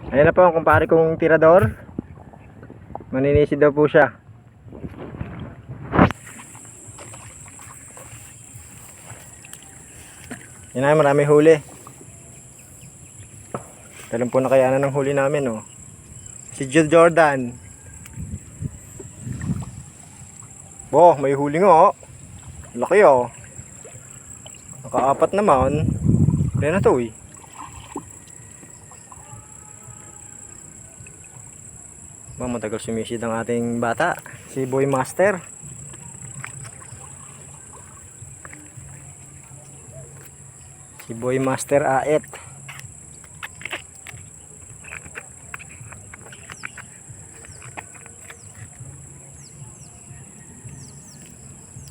Ayan na po ang kumpare kong tirador. Maninisid daw po siya. Yan na, marami huli. Talong po na kaya ng huli namin, oh. Si Jude Jordan. Boh, may huli nga, oh. Laki, oh. Nakaapat naman. Kaya na to, eh. Matagal sumisid ang ating bata, si Boy Master. Si Boy Master Aet.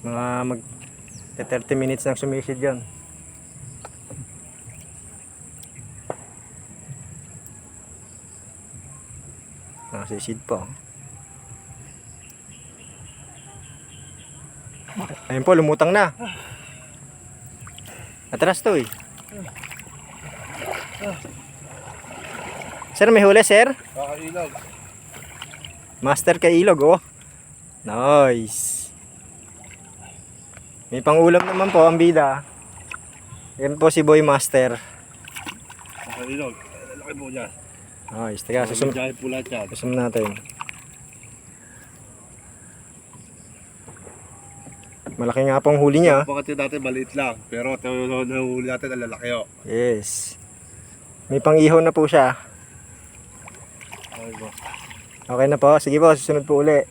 Mga mag 30 minutes nang sumisid yon. Sisid po. Ayun po, lumutang na. Atras to, eh. Sir, may huli, sir? Kakailog. Master kay ilog, oh. Nice. May pangulam naman po ang bida. Yan po si Boy Master. Kakailog. Laki mo dyan. Nice. Teka, susunod natin. Malaki nga pong huli niya. Bakit natin maliit lang. Pero huli natin ang lalaki, oh. Yes. May pang-ihaw na po siya. Okay na po. Sige po, susunod po uli.